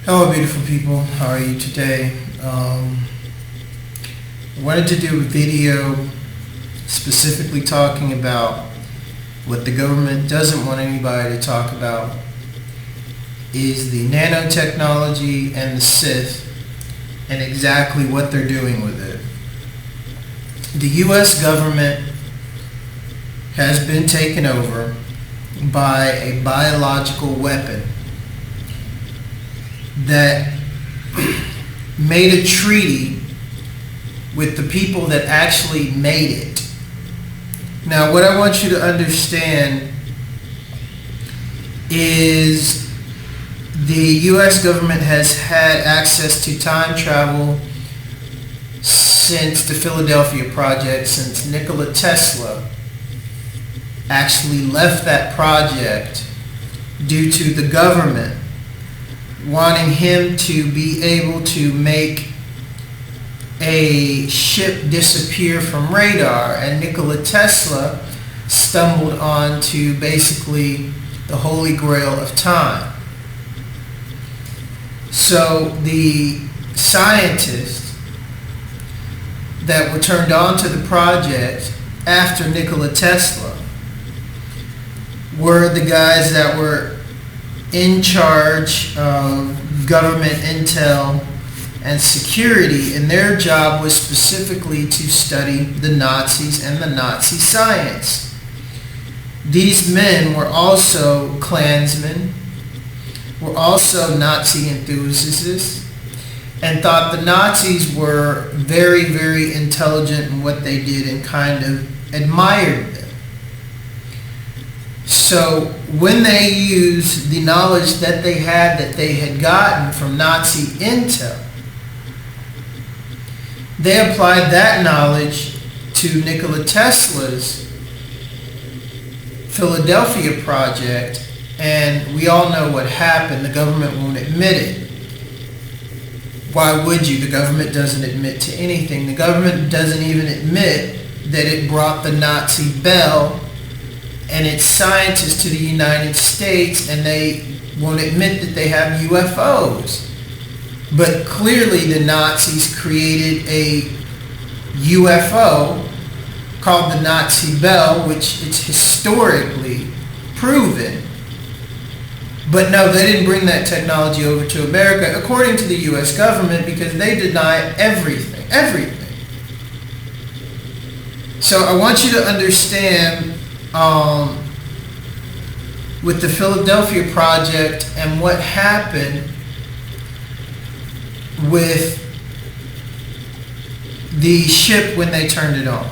Hello beautiful people, how are you today? Wanted to do a video specifically talking about what the government doesn't want anybody to talk about is the nanotechnology and the Sith and exactly what they're doing with it. The US government has been taken over by a biological weapon that made a treaty with the people that actually made it. Now, what I want you to understand is the US government has had access to time travel since the Philadelphia Project, since Nikola Tesla actually left that project due to the government wanting him to be able to make a ship disappear from radar, and Nikola Tesla stumbled onto basically the holy grail of time. So the scientists that were turned on to the project after Nikola Tesla were the guys that were in charge of government intel and security, and their job was specifically to study the Nazis and the Nazi science. These men were also Klansmen, were also Nazi enthusiasts, and thought the Nazis were very, very intelligent in what they did and kind of admired them. So when they used the knowledge that they had gotten from Nazi intel, they applied that knowledge to Nikola Tesla's Philadelphia project, and we all know what happened. The government won't admit it. Why would you? The government doesn't admit to anything. The government doesn't even admit that it brought the Nazi bell and its scientists to the United States, and they won't admit that they have UFOs. But clearly the Nazis created a UFO called the Nazi Bell, which is historically proven. But no, they didn't bring that technology over to America, according to the US government, because they deny everything. So I want you to understand with the Philadelphia Project and what happened with the ship when they turned it on,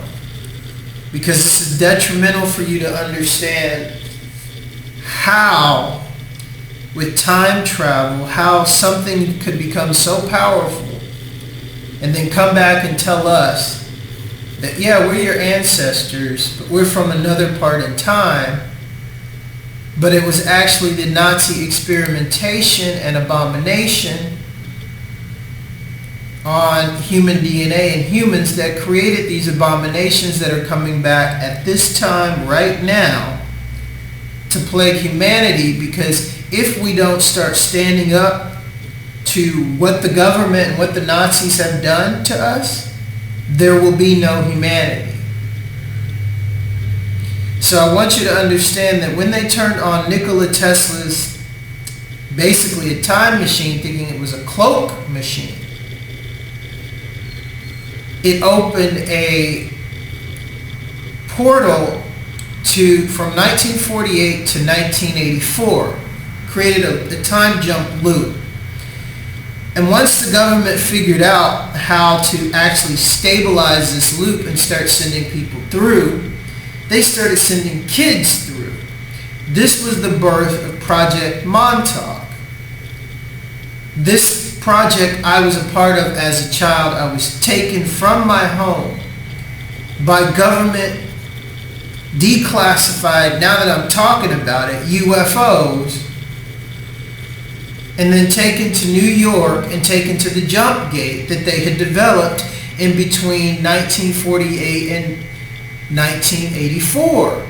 because this is detrimental for you to understand how with time travel, how something could become so powerful and then come back and tell us that, yeah, we're your ancestors, but we're from another part in time. But it was actually the Nazi experimentation and abomination on human DNA and humans that created these abominations that are coming back at this time right now to plague humanity. Because if we don't start standing up to what the government and what the Nazis have done to us, there will be no humanity. So I want you to understand that when they turned on Nikola Tesla's, basically a time machine, thinking it was a cloak machine, it opened a portal from 1948 to 1984, created a time jump loop. And once the government figured out how to actually stabilize this loop and start sending people through, they started sending kids through. This was the birth of Project Montauk. This project I was a part of as a child. I was taken from my home by government, declassified, now that I'm talking about it, UFOs, and then taken to New York and taken to the jump gate that they had developed in between 1948 and 1984.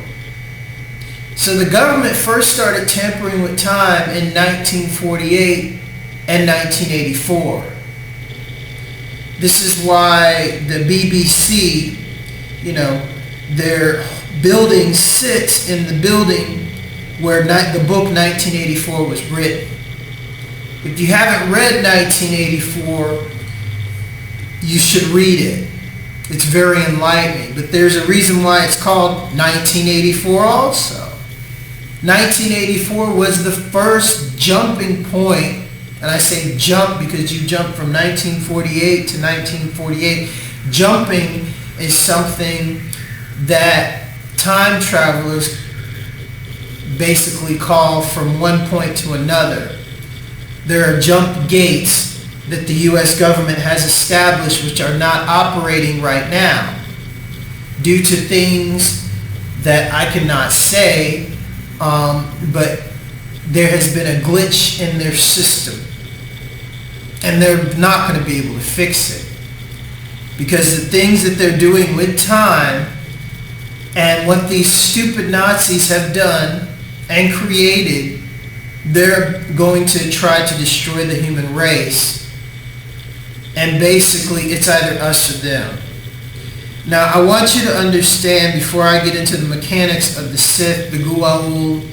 So the government first started tampering with time in 1948 and 1984. This is why the BBC, their building sits in the building where the book 1984 was written. If you haven't read 1984, you should read it. It's very enlightening. But there's a reason why it's called 1984 also. 1984 was the first jumping point, and I say jump because you jump from 1948 to 1948. Jumping is something that time travelers basically call from one point to another. There are jump gates that the U.S. government has established which are not operating right now due to things that I cannot say, but there has been a glitch in their system, and they're not going to be able to fix it because the things that they're doing with time and what these stupid Nazis have done and created, they're going to try to destroy the human race. And basically, it's either us or them. Now, I want you to understand, before I get into the mechanics of the Sith, the Goa'uld,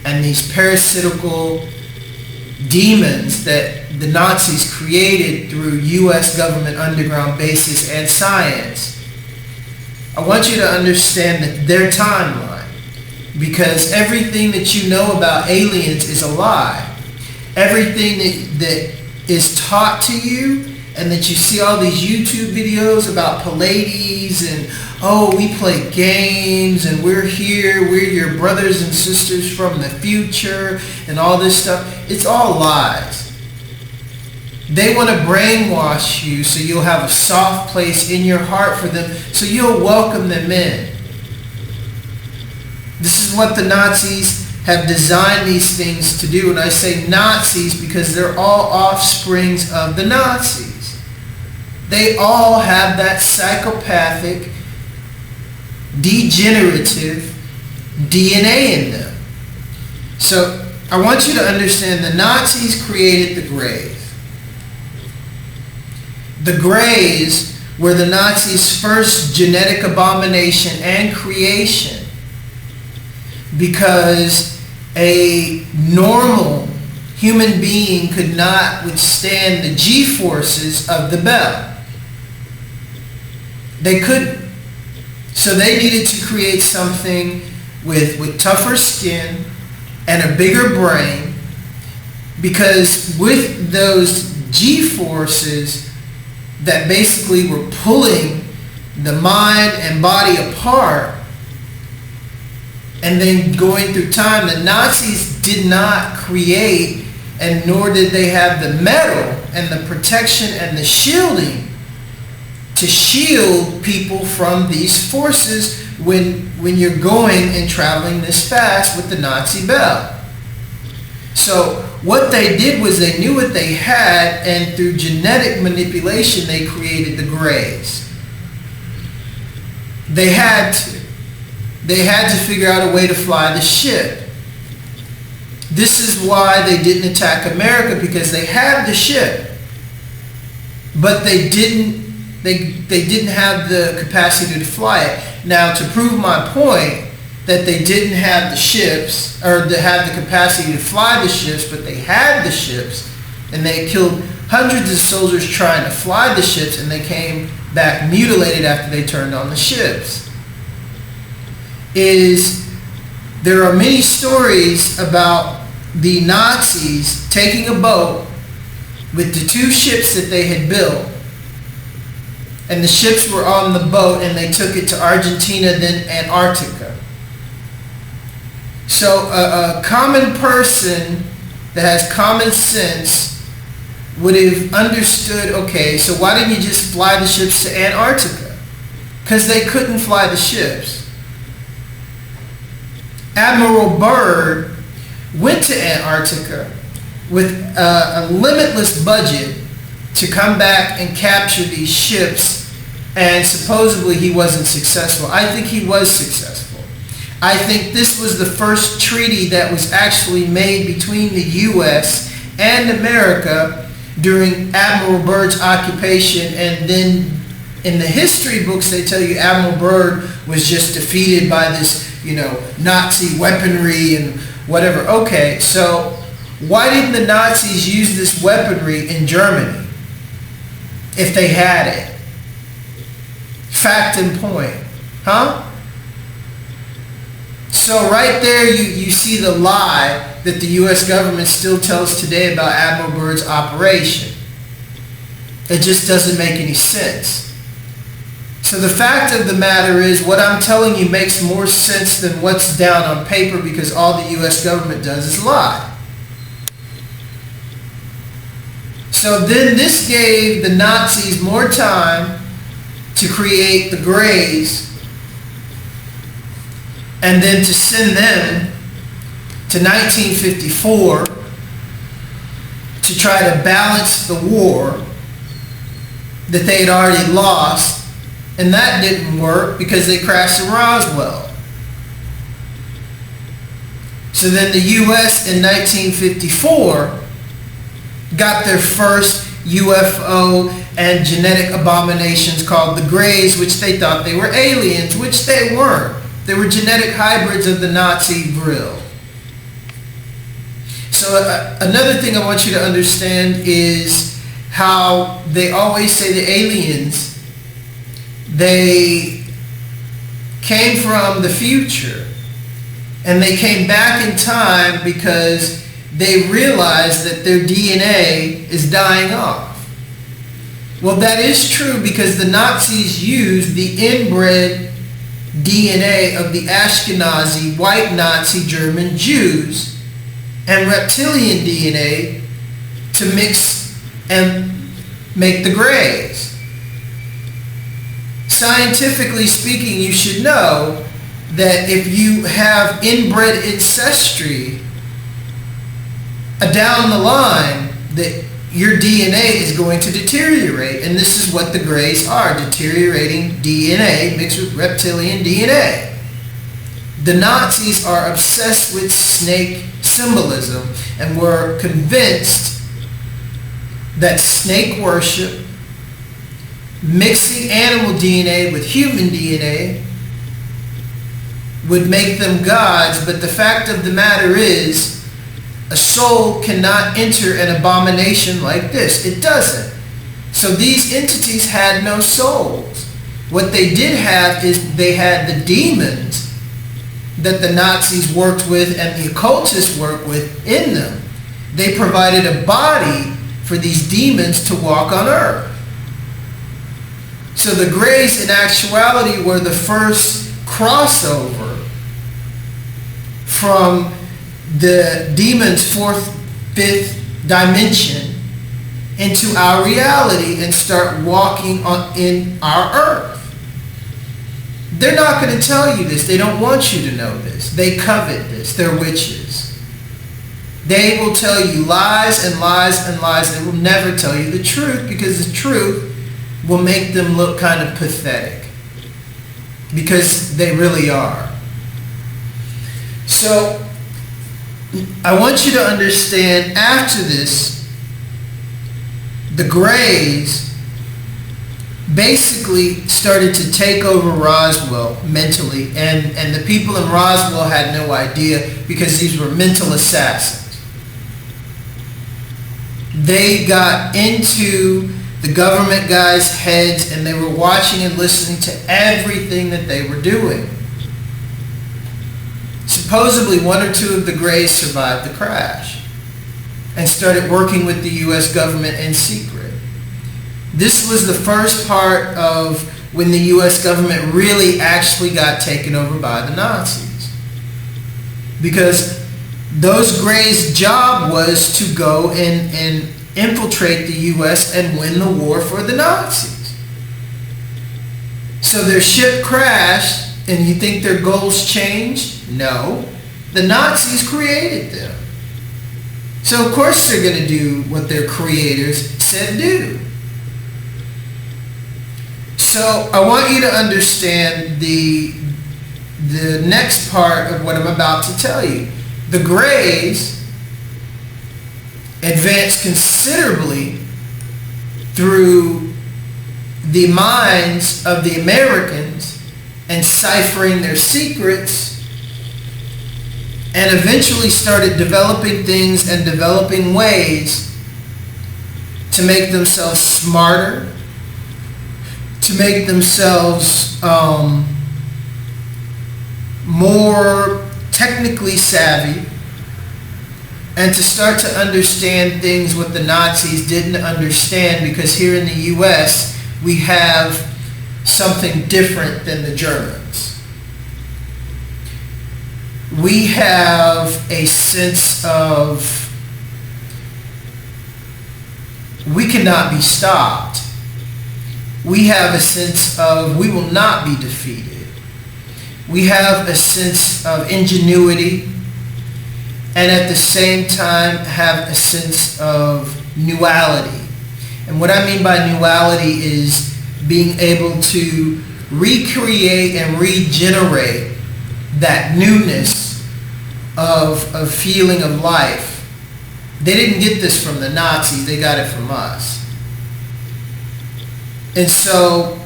and these parasitical demons that the Nazis created through U.S. government underground bases and science, I want you to understand that their timeline. Because everything that you know about aliens is a lie. Everything that is taught to you, and that you see all these YouTube videos about Pleiades and, oh, we play games and we're here, we're your brothers and sisters from the future and all this stuff, it's all lies. They want to brainwash you so you'll have a soft place in your heart for them, so you'll welcome them in. This is what the Nazis have designed these things to do. And I say Nazis because they're all offsprings of the Nazis. They all have that psychopathic, degenerative DNA in them. So I want you to understand the Nazis created the Greys. The Greys were the Nazis' first genetic abomination and creation, because a normal human being could not withstand the G-forces of the bell. They couldn't. So they needed to create something with tougher skin and a bigger brain, because with those G-forces that basically were pulling the mind and body apart, and then going through time, the Nazis did not create, and nor did they have the metal and the protection and the shielding to shield people from these forces when you're going and traveling this fast with the Nazi bell. So what they did was they knew what they had, and through genetic manipulation they created the Greys. They had to. They had to figure out a way to fly the ship. This is why they didn't attack America, because they had the ship, but they didn't have the capacity to fly it. Now, to prove my point that they didn't have the ships, or to have the capacity to fly the ships, but they had the ships, and they killed hundreds of soldiers trying to fly the ships, and they came back mutilated after they turned on the ships. There are many stories about the Nazis taking a boat with the two ships that they had built, and the ships were on the boat, and they took it to Argentina, then Antarctica. So a common person that has common sense would have understood, okay, so why didn't you just fly the ships to Antarctica? Because they couldn't fly the ships. Admiral Byrd went to Antarctica with a limitless budget to come back and capture these ships, and supposedly he wasn't successful. I think he was successful. I think this was the first treaty that was actually made between the U.S. and America during Admiral Byrd's occupation, and then in the history books they tell you Admiral Byrd was just defeated by this, Nazi weaponry and whatever. Okay, so why didn't the Nazis use this weaponry in Germany if they had it? Fact and point. Huh? So right there you see the lie that the U.S. government still tells today about Admiral Byrd's operation. It just doesn't make any sense. So the fact of the matter is, what I'm telling you makes more sense than what's down on paper, because all the U.S. government does is lie. So then this gave the Nazis more time to create the Greys, and then to send them to 1954 to try to balance the war that they had already lost. And that didn't work because they crashed in Roswell. So then the U.S. in 1954 got their first UFO and genetic abominations called the Greys, which they thought they were aliens, which they weren't. They were genetic hybrids of the Nazi grill. So another thing I want you to understand is how they always say the aliens, they came from the future, and they came back in time because they realized that their DNA is dying off. Well, that is true because the Nazis used the inbred DNA of the Ashkenazi white Nazi German Jews and reptilian DNA to mix and make the Greys. Scientifically speaking, you should know that if you have inbred ancestry down the line, that your DNA is going to deteriorate, and this is what the Greys are, deteriorating DNA mixed with reptilian DNA. The Nazis are obsessed with snake symbolism and were convinced that snake worship, mixing animal DNA with human DNA, would make them gods. But the fact of the matter is, a soul cannot enter an abomination like this. It doesn't. So these entities had no souls. What they did have is they had the demons that the Nazis worked with and the occultists worked with in them. They provided a body for these demons to walk on earth. So the Greys in actuality were the first crossover from the demon's fourth, fifth dimension into our reality and start walking in our earth. They're not going to tell you this. They don't want you to know this. They covet this. They're witches. They will tell you lies and lies and lies. They will never tell you the truth, because the truth will make them look kind of pathetic, because they really are. So I want you to understand, after this, the Greys basically started to take over Roswell mentally, and the people in Roswell had no idea, because these were mental assassins. They got into the government guys' heads, and they were watching and listening to everything that they were doing. Supposedly, one or two of the Greys survived the crash and started working with the U.S. government in secret. This was the first part of when the U.S. government really actually got taken over by the Nazis. Because those Greys' job was to go and infiltrate the U.S. and win the war for the Nazis. So their ship crashed, and you think their goals changed? No. The Nazis created them. So of course they're going to do what their creators said do. So I want you to understand the next part of what I'm about to tell you. The Greys advanced considerably through the minds of the Americans and ciphering their secrets, and eventually started developing things and developing ways to make themselves smarter, to make themselves more technically savvy, and to start to understand things what the Nazis didn't understand, because here in the US we have something different than the Germans. We have a sense of we cannot be stopped. We have a sense of we will not be defeated. We have a sense of ingenuity, and at the same time have a sense of nuality. And what I mean by nuality is being able to recreate and regenerate that newness of a feeling of life. They didn't get this from the Nazis, they got it from us. And so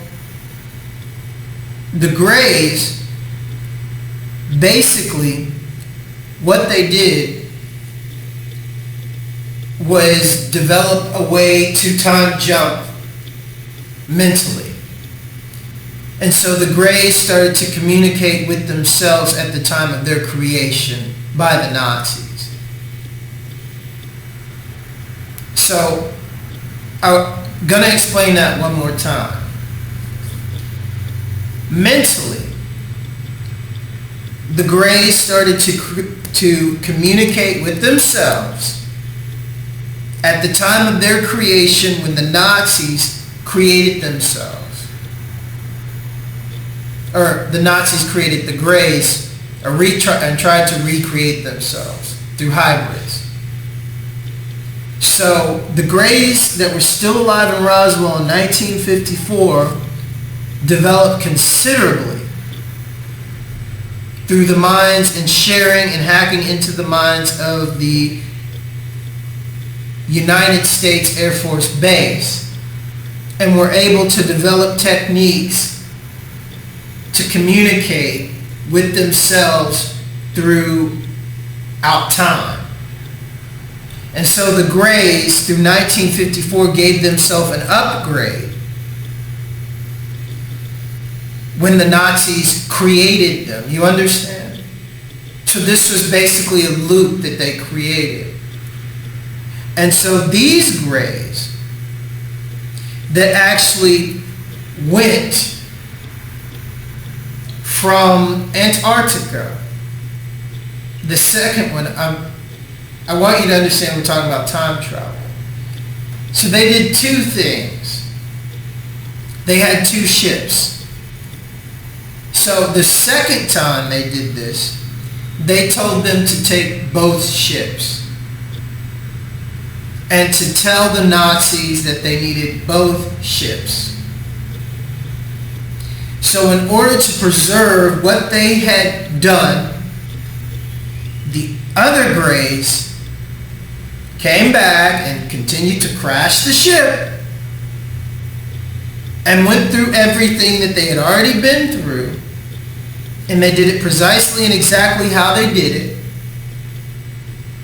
the Greys, basically what they did was develop a way to time jump mentally. And so the Greys started to communicate with themselves at the time of their creation by the Nazis. So I'm going to explain that one more time. Mentally, the Greys started to communicate with themselves at the time of their creation when the Nazis created themselves. Or the Nazis created the Greys and tried to recreate themselves through hybrids. So the Greys that were still alive in Roswell in 1954 developed considerably through the minds and sharing and hacking into the minds of the United States Air Force Base, and were able to develop techniques to communicate with themselves throughout time. And so the Greys, through 1954, gave themselves an upgrade when the Nazis created them. You understand? So this was basically a loop that they created. And so these Greys that actually went from Antarctica, the second one, I want you to understand we're talking about time travel. So they did two things. They had two ships. So the second time they did this, they told them to take both ships and to tell the Nazis that they needed both ships. So in order to preserve what they had done, the other Greys came back and continued to crash the ship and went through everything that they had already been through, and they did it precisely and exactly how they did it.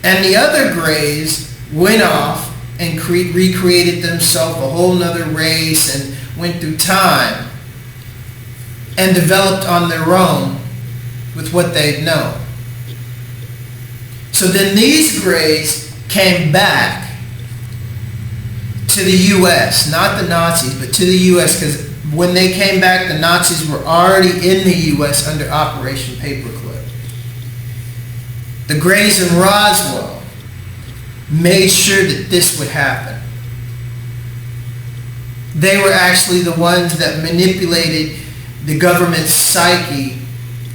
And the other Greys went off and recreated themselves a whole nother race and went through time and developed on their own with what they'd known. So then these Greys came back to the U.S., not the Nazis, but to the U.S., because when they came back, the Nazis were already in the U.S. under Operation Paperclip. The Greys in Roswell made sure that this would happen. They were actually the ones that manipulated the government's psyche.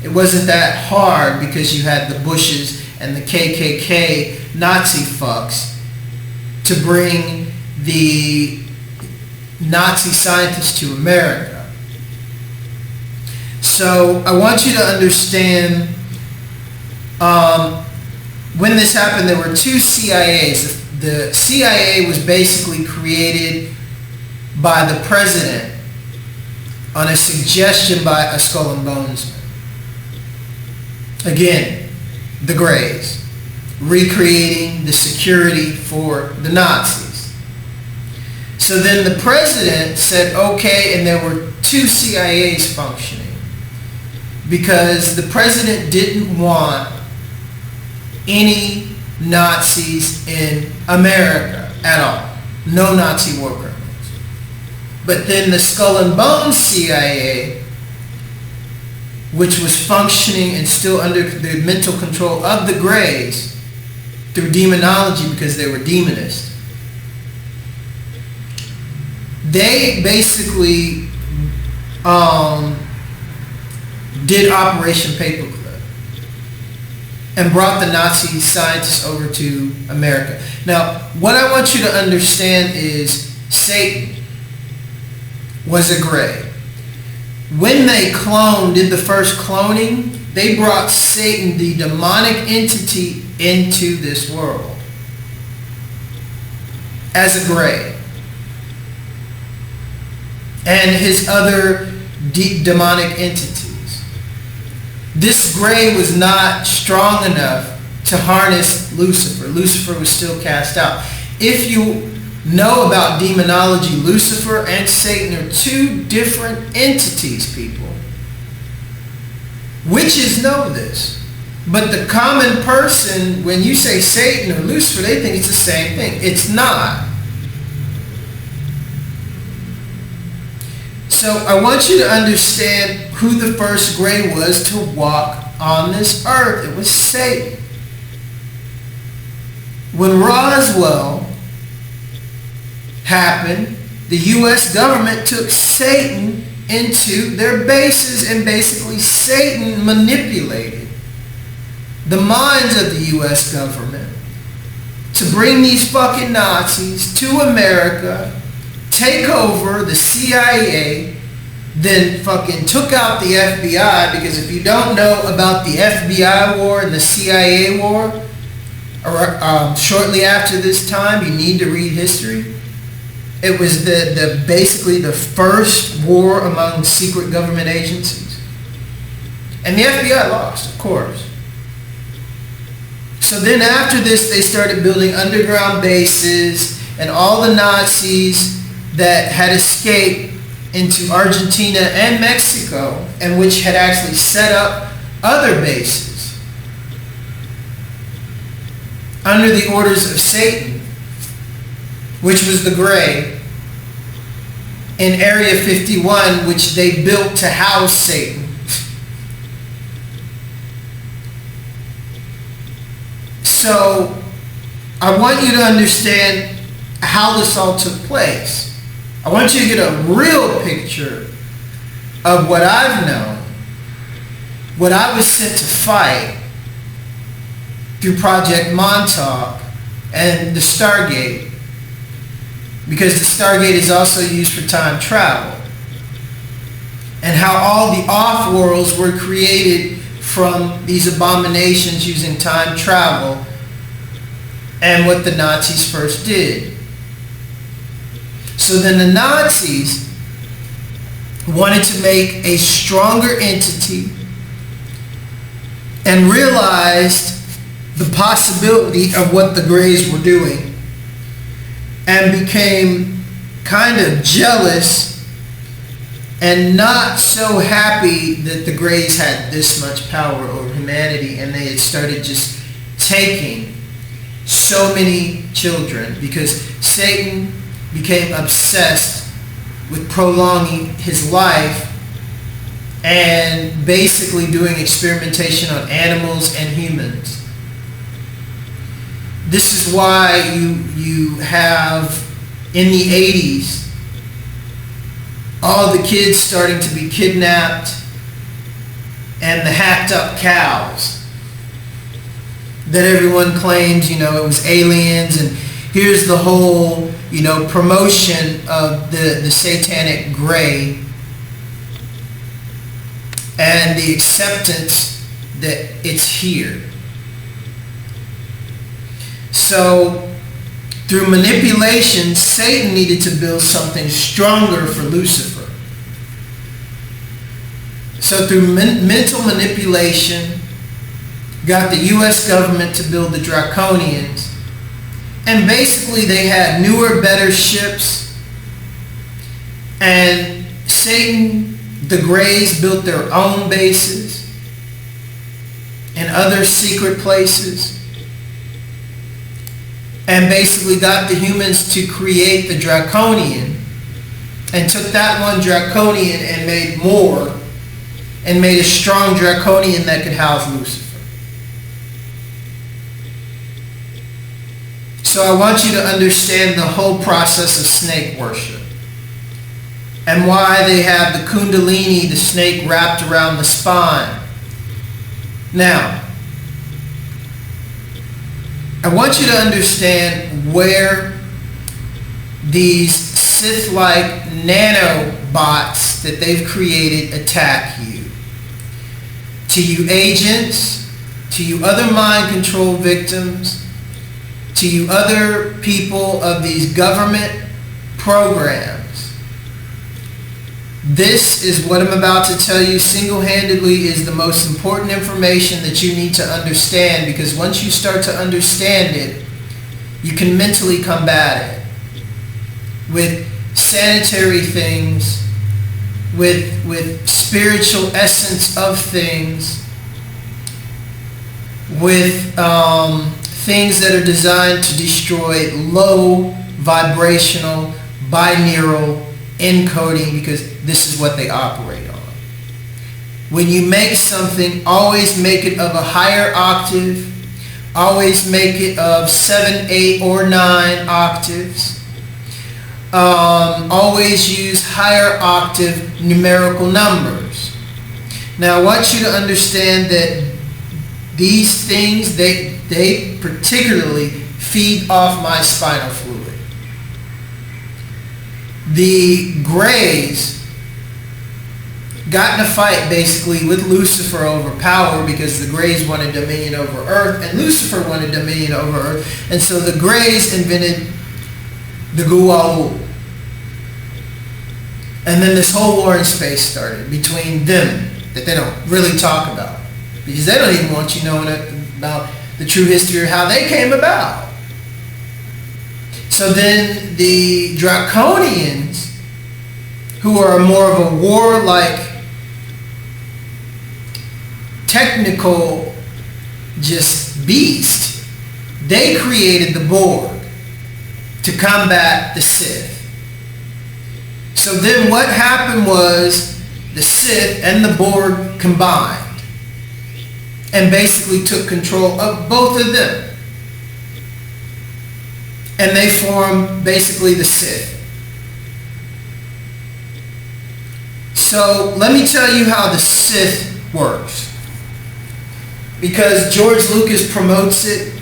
It wasn't that hard because you had the Bushes and the KKK Nazi fucks to bring the Nazi scientists to America. So I want you to understand when this happened, there were two CIAs. the CIA was basically created by the president on a suggestion by a Skull and Bones. Again, the Greys, recreating the security for the Nazis. So then the president said, okay, and there were two CIAs functioning because the president didn't want any Nazis in America at all. No Nazi war criminals. But then the Skull and Bones CIA, which was functioning and still under the mental control of the Greys through demonology because they were demonists, they basically did Operation Paperclip and brought the Nazi scientists over to America. Now, what I want you to understand is Satan was a Grey. When they did the first cloning, they brought Satan, the demonic entity, into this world as a Grey. And his other demonic entities. This Grey was not strong enough to harness Lucifer. Lucifer was still cast out. If you know about demonology, Lucifer and Satan are two different entities, people. Witches know this. But the common person, when you say Satan or Lucifer, they think it's the same thing. It's not. So I want you to understand who the first Grey was to walk on this earth. It was Satan. When Roswell happened, the U.S. government took Satan into their bases, and basically Satan manipulated the minds of the U.S. government to bring these fucking Nazis to America, take over the CIA, then fucking took out the FBI, because if you don't know about the FBI war and the CIA war, or shortly after this time, you need to read history. It was basically the first war among secret government agencies. And the FBI lost, of course. So then after this, they started building underground bases, and all the Nazis that had escaped into Argentina and Mexico, and which had actually set up other bases under the orders of Satan, which was the Grey, in Area 51, which they built to house Satan. So I want you to understand how this all took place. I want you to get a real picture of what I've known, what I was sent to fight through Project Montauk and the Stargate, because the Stargate is also used for time travel, and how all the off-worlds were created from these abominations using time travel, and what the Nazis first did. So then the Nazis wanted to make a stronger entity and realized the possibility of what the Greys were doing, and became kind of jealous and not so happy that the Greys had this much power over humanity, and they had started just taking so many children, because Satan became obsessed with prolonging his life and basically doing experimentation on animals and humans. This is why you have, in the 80s, all the kids starting to be kidnapped, and the hacked up cows that everyone claims, it was aliens, and here's the whole, promotion of the satanic Grey and the acceptance that it's here. So Through manipulation, Satan needed to build something stronger for Lucifer. So through mental manipulation, got the U.S. government to build the Draconians. And basically they had newer, better ships. And Satan, the Greys, built their own bases and other secret places. And basically got the humans to create the Draconian. And took that one Draconian and made more. And made a strong Draconian that could house Lucifer. So I want you to understand the whole process of snake worship. And why they have the Kundalini, the snake, wrapped around the spine. Now, I want you to understand where these Sith-like nanobots that they've created attack you. To you agents, to you other mind control victims, to you other people of these government programs. This is what I'm about to tell you single-handedly is the most important information that you need to understand, because once you start to understand it, you can mentally combat it with sanitary things, with spiritual essence of things, with things that are designed to destroy low vibrational binaural encoding, because this is what they operate on. When you make something, always make it of a higher octave, always make it of 7, 8, or 9 octaves. Always use higher octave numerical numbers. Now I want you to understand that these things, they particularly feed off my spinal fluid. The Greys got in a fight basically with Lucifer over power, because the Greys wanted dominion over Earth and Lucifer wanted dominion over Earth. And so the Greys invented the Gua'uld. And then this whole war in space started between them that they don't really talk about, because they don't even want you knowing about the true history of how they came about. So then the Draconians, who are more of a warlike, technical just beast, they created the Borg to combat the Sith. So then what happened was the Sith and the Borg combined and basically took control of both of them. And they formed basically the Sith. So let me tell you how the Sith works. Because George Lucas promotes it,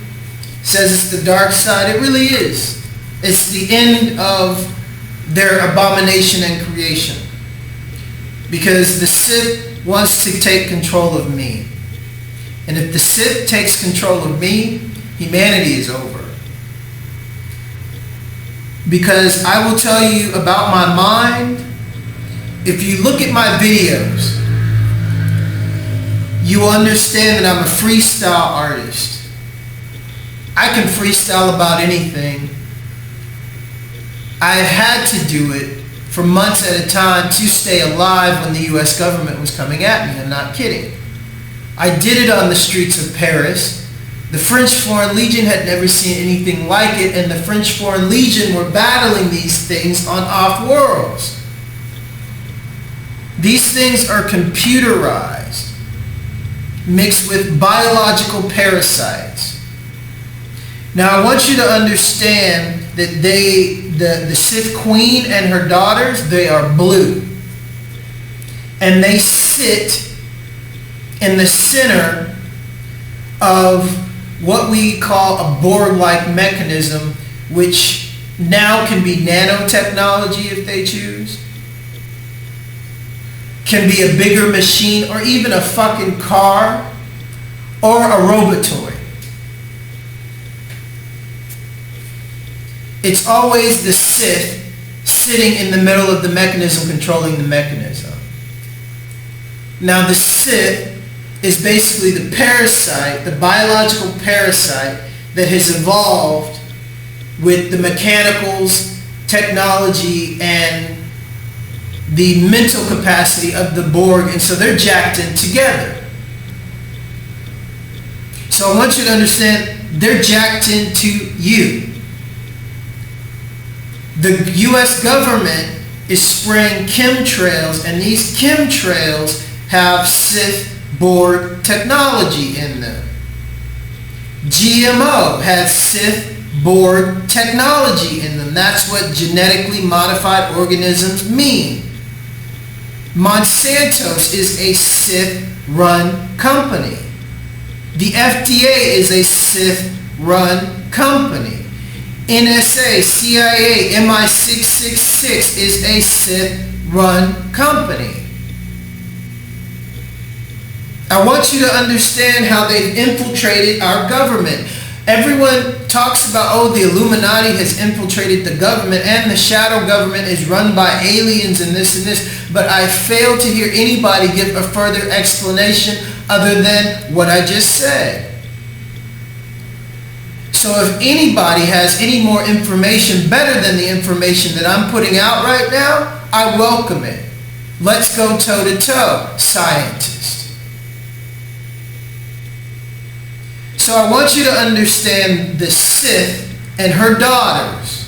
says it's the dark side. It really is. It's the end of their abomination and creation. Because the Sith wants to take control of me. And if the Sith takes control of me, humanity is over. Because I will tell you about my mind. If you look at my videos, you will understand that I'm a freestyle artist. I can freestyle about anything. I had to do it for months at a time to stay alive when the U.S. government was coming at me. I'm not kidding. I did it on the streets of Paris. The French Foreign Legion had never seen anything like it, and the French Foreign Legion were battling these things on off-worlds. These things are computerized, mixed with biological parasites. Now I want you to understand that the Sith Queen and her daughters, they are blue. And they sit in the center of what we call a Borg-like mechanism, which now can be nanotechnology if they choose, can be a bigger machine, or even a fucking car, or a robotoid. it's always the Sith sitting in the middle of the mechanism, controlling the mechanism. Now the Sith is basically the parasite, the biological parasite that has evolved with the mechanicals, technology, and the mental capacity of the Borg, and so they're jacked in together. So I want you to understand, they're jacked into you. The U.S. government is spraying chemtrails, and these chemtrails have Sith Borg technology in them. GMO has Sith Borg technology in them. That's what genetically modified organisms mean. Monsanto is a Sith-run company. The FDA is a Sith-run company. NSA, CIA, MI666 is a Sith-run company. I want you to understand how they've infiltrated our government. Everyone talks about, oh, the Illuminati has infiltrated the government and the shadow government is run by aliens and this and this, but I fail to hear anybody give a further explanation other than what I just said. So if anybody has any more information better than the information that I'm putting out right now, I welcome it. Let's go toe to toe, scientists. So I want you to understand the Sith and her daughters,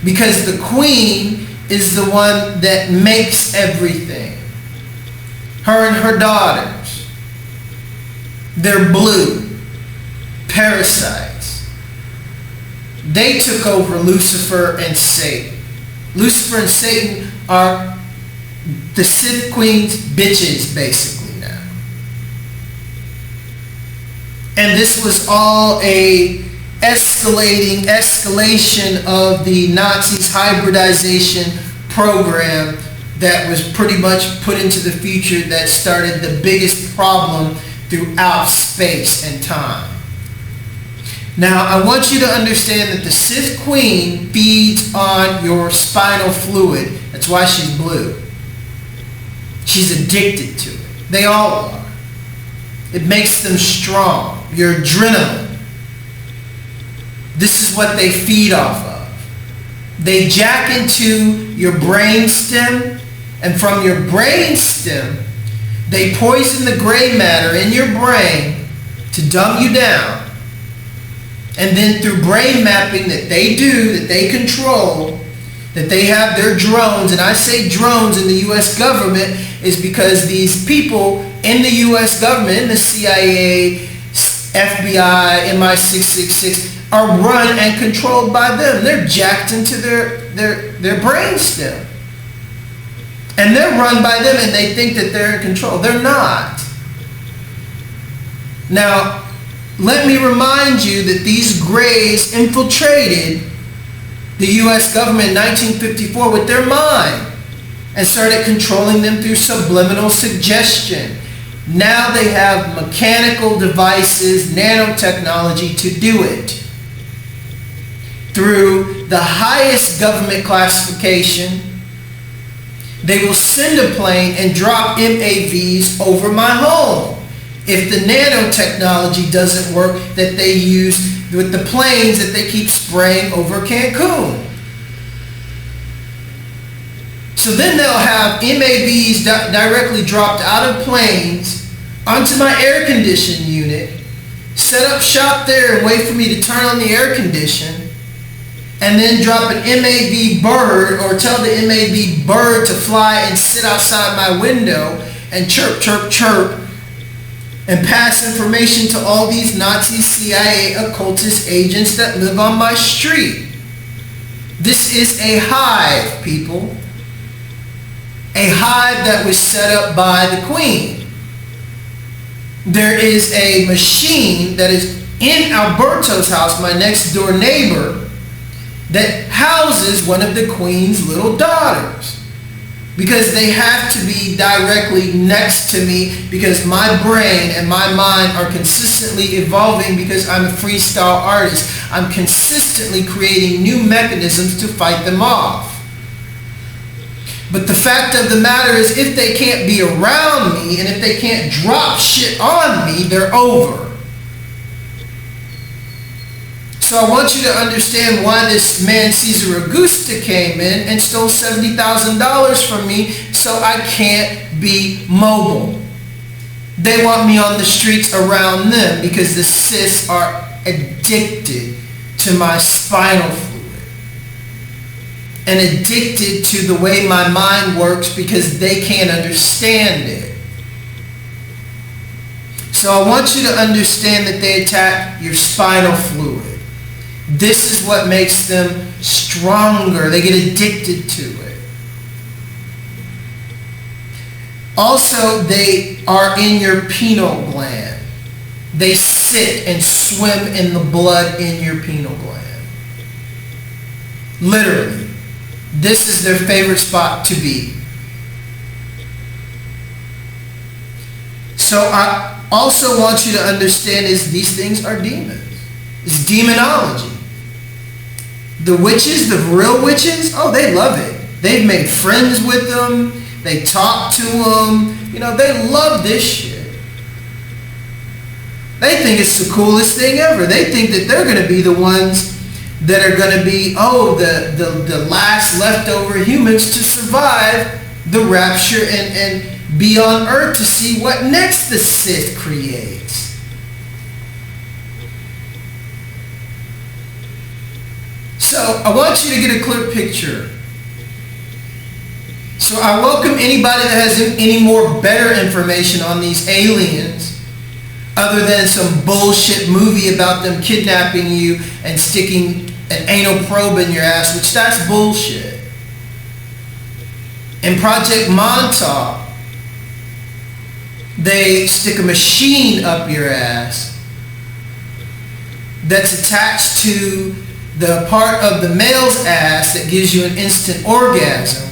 because the Queen is the one that makes everything. Her and her daughters, they're blue, parasites. They took over Lucifer and Satan. Lucifer and Satan are the Sith Queen's bitches, basically. And this was all a escalation of the Nazis' hybridization program that was pretty much put into the future, that started the biggest problem throughout space and time. Now, I want you to understand that the Sith Queen feeds on your spinal fluid. That's why she's blue. She's addicted to it. They all are. It makes them strong. Your adrenaline. This is what they feed off of. They jack into your brain stem, and from your brain stem, they poison the gray matter in your brain to dumb you down. And then through brain mapping that they do, that they control, that they have their drones, and I say drones in the U.S. government is because these people in the U.S. government, in the CIA, FBI, MI666, are run and controlled by them. They're jacked into their brain stem. And they're run by them, and they think that they're in control. They're not. Now, let me remind you that these Greys infiltrated the U.S. government in 1954 with their mind and started controlling them through subliminal suggestion. Now they have mechanical devices, nanotechnology to do it. Through the highest government classification, they will send a plane and drop M.A.Vs over my home. If the nanotechnology doesn't work that they use with the planes that they keep spraying over Cancun. So then they'll have M.A.Vs directly dropped out of planes onto my air conditioning unit, set up shop there and wait for me to turn on the air condition, and then drop an M.A.V. bird, or tell the M.A.V. bird to fly and sit outside my window and chirp, chirp, chirp, and pass information to all these Nazi, CIA, occultist agents that live on my street. This is a hive, people. A hive that was set up by the Queen. There is a machine that is in Alberto's house, my next door neighbor, that houses one of the Queen's little daughters. because they have to be directly next to me, because my brain and my mind are consistently evolving, because I'm a freestyle artist. I'm consistently creating new mechanisms to fight them off. But the fact of the matter is, if they can't be around me and if they can't drop shit on me, they're over. So I want you to understand why this man Cesar Augusta came in and stole $70,000 from me, so I can't be mobile. They want me on the streets around them because the Siths are addicted to my spinal fluid and addicted to the way my mind works because they can't understand it. So I want you to understand that they attack your spinal fluid. This is what makes them stronger. They get addicted to it. Also, they are in your pineal gland. They sit and swim in the blood in your pineal gland. Literally. This is their favorite spot to be. So I also want you to understand is these things are demons. It's demonology. The witches, the real witches, oh, they love it. They've made friends with them. They talk to them. You know, they love this shit. They think it's the coolest thing ever. They think that they're going to be the ones that are going to be, the last leftover humans to survive the rapture and be on Earth to see what next the Sith creates. So I want you to get a clear picture. So I welcome anybody that has any more better information on these aliens other than some bullshit movie about them kidnapping you and sticking an anal probe in your ass, which that's bullshit. In Project Montauk, they stick a machine up your ass that's attached to the part of the male's ass that gives you an instant orgasm.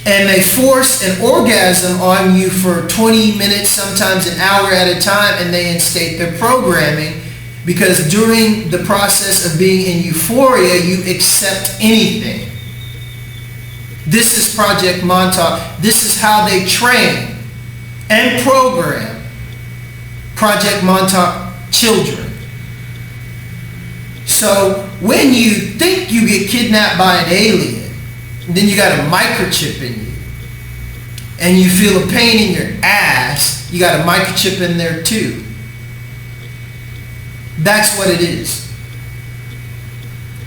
And they force an orgasm on you for 20 minutes, sometimes an hour at a time, and they instate their programming because during the process of being in euphoria, you accept anything. This is Project Montauk. This is how they train and program Project Montauk children. So when you think you get kidnapped by an alien, then you got a microchip in you, and you feel a pain in your ass, you got a microchip in there too. That's what it is.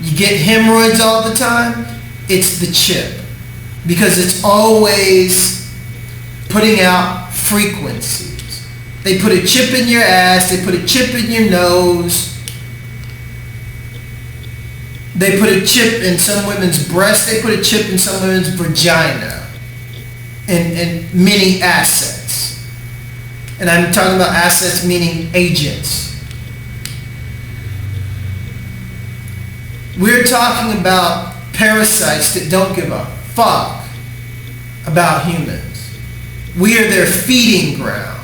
You get hemorrhoids all the time, it's the chip. Because it's always putting out frequencies. They put a chip in your ass, they put a chip in your nose, they put a chip in some women's breast, they put a chip in some women's vagina, and many assets. And I'm talking about assets meaning agents. We're talking about parasites that don't give a fuck about humans. We are their feeding ground.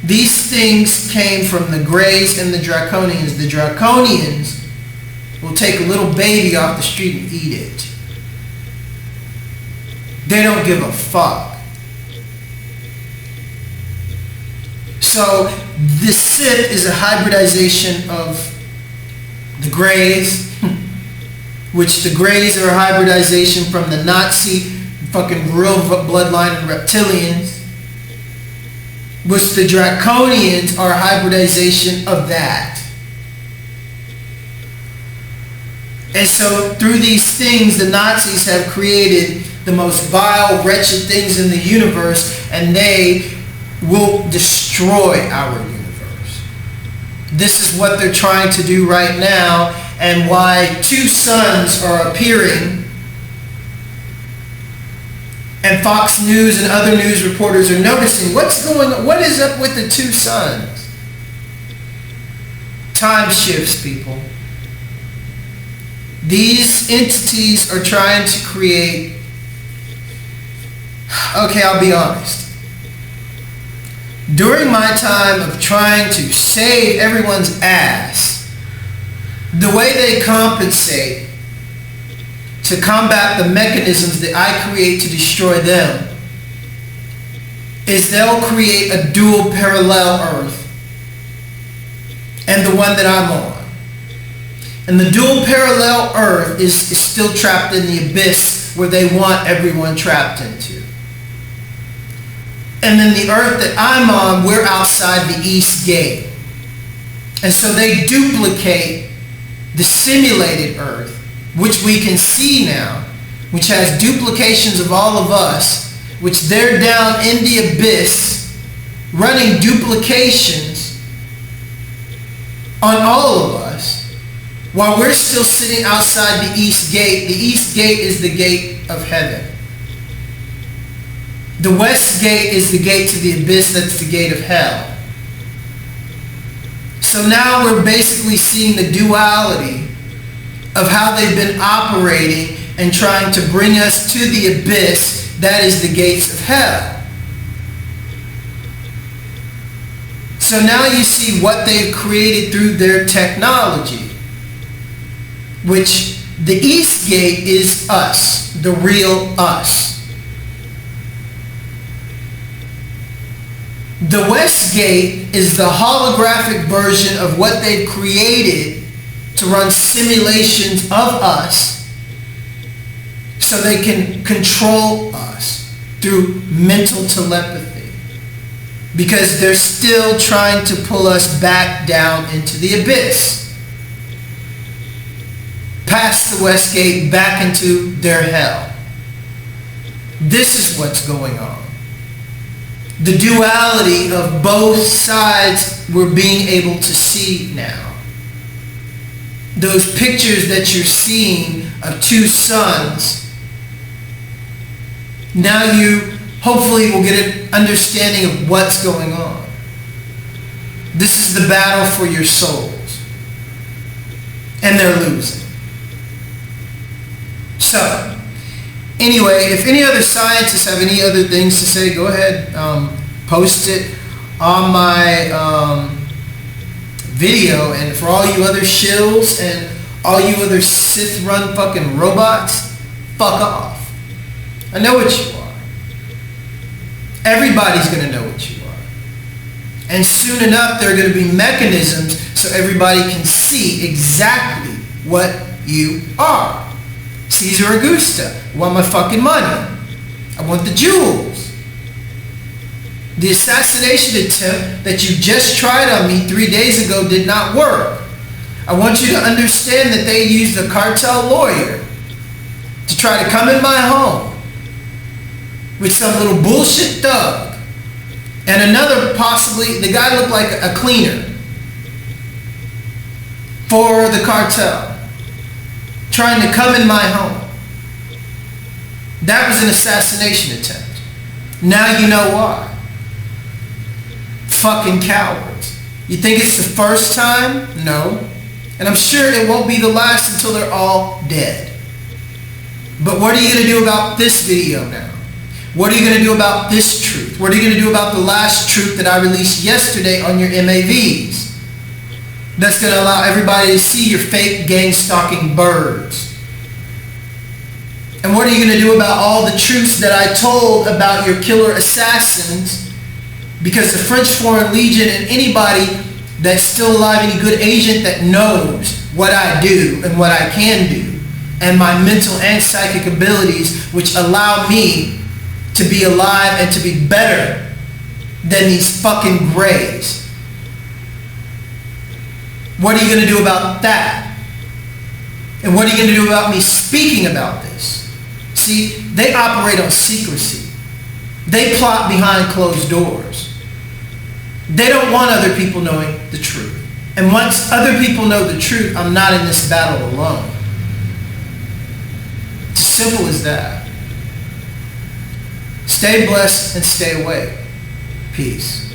These things came from the Greys and the Draconians. The Draconians will take a little baby off the street and eat it. They don't give a fuck. So the Sith is a hybridization of the Greys, which the Greys are a hybridization from the Nazi fucking real bloodline and reptilians, which the Draconians are a hybridization of that. And so through these things, the Nazis have created the most vile, wretched things in the universe, and they will destroy our universe. This is what they're trying to do right now, and why two suns are appearing, and Fox News and other news reporters are noticing what's going on. What is up with the two suns? Time shifts, people. These entities are trying to create, okay, I'll be honest. During my time of trying to save everyone's ass, the way they compensate to combat the mechanisms that I create to destroy them is they'll create a dual parallel Earth and the one that I'm on. And the dual parallel Earth is still trapped in the abyss where they want everyone trapped into. And then the Earth that I'm on, we're outside the East Gate. And so they duplicate the simulated Earth, which we can see now, which has duplications of all of us, which they're down in the abyss running duplications on all of us, while we're still sitting outside the East Gate. The East Gate is the gate of heaven. The West Gate is the gate to the abyss, that's the gate of hell. So now we're basically seeing the duality of how they've been operating and trying to bring us to the abyss, that is the gates of hell. So now you see what they've created through their technology, which the East Gate is us, the real us. The West Gate is the holographic version of what they've created to run simulations of us so they can control us through mental telepathy. Because they're still trying to pull us back down into the abyss. Past the West Gate, back into their hell. This is what's going on. The duality of both sides we're being able to see now. Those pictures that you're seeing of two suns, now you hopefully will get an understanding of what's going on. This is the battle for your souls. And they're losing. So, anyway, if any other scientists have any other things to say, go ahead, post it on my video. And for all you other shills and all you other Sith-run fucking robots, fuck off. I know what you are. Everybody's going to know what you are. And soon enough, there are going to be mechanisms so everybody can see exactly what you are. Caesar Augusta, I want my fucking money. I want the jewels. The assassination attempt that you just tried on me 3 days ago did not work. I want you to understand that they used a cartel lawyer to try to come in my home with some little bullshit thug. And another, possibly, the guy looked like a cleaner for the cartel, trying to come in my home. That was an assassination attempt. Now you know why. Fucking cowards. You think it's the first time? No. And I'm sure it won't be the last until they're all dead. But what are you going to do about this video now? What are you going to do about this truth? What are you going to do about the last truth that I released yesterday on your M.A.Vs? That's going to allow everybody to see your fake gang stalking birds. And what are you going to do about all the truths that I told about your killer assassins? Because the French Foreign Legion and anybody that's still alive, any good agent that knows what I do and what I can do, and my mental and psychic abilities, which allow me to be alive and to be better than these fucking grays. What are you going to do about that? And what are you going to do about me speaking about this? See, they operate on secrecy. They plot behind closed doors. They don't want other people knowing the truth. And once other people know the truth, I'm not in this battle alone. It's as simple as that. Stay blessed and stay awake. Peace.